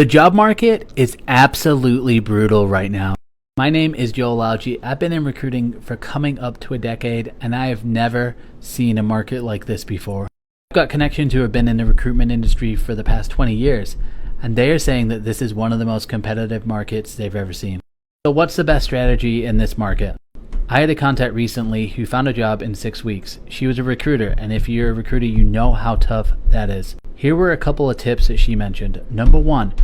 The job market is absolutely brutal right now. My name is Joel Algi. I've been in recruiting for coming up to a decade, and I have never seen a market like this before. I've got connections who have been in the recruitment industry for the past 20 years, and they are saying that this is one of the most competitive markets they've ever seen. So what's the best strategy in this market? I had a contact recently who found a job in 6 weeks. She was a recruiter, and if you're a recruiter, you know how tough that is. Here were a couple of tips that she mentioned. Number one,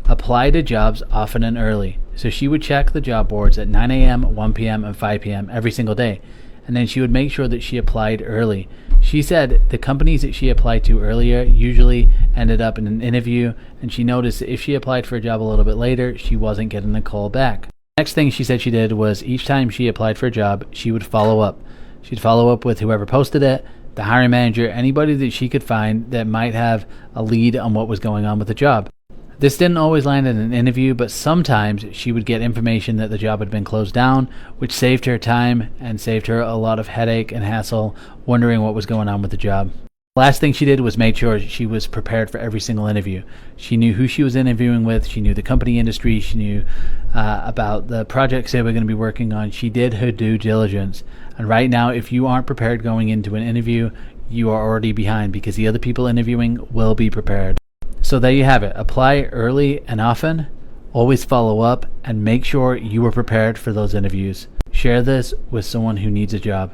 apply to jobs often and early. So she would check the job boards at 9 a.m., 1 p.m., and 5 p.m. every single day. And then she would make sure that she applied early. She said the companies that she applied to earlier usually ended up in an interview, and she noticed that if she applied for a job a little bit later, she wasn't getting the call back. Next thing she said she did was each time she applied for a job, she would follow up. She'd follow up with whoever posted it, the hiring manager, anybody that she could find that might have a lead on what was going on with the job. This didn't always land in an interview, but sometimes she would get information that the job had been closed down, which saved her time and saved her a lot of headache and hassle wondering what was going on with the job. Last thing she did was make sure she was prepared for every single interview. She knew who she was interviewing with, she knew the company industry, she knew about the projects they were going to be working on. She did her due diligence. And right now, if you aren't prepared going into an interview, you are already behind because the other people interviewing will be prepared. So there you have it. Apply early and often, always follow up, and make sure you are prepared for those interviews. Share this with someone who needs a job.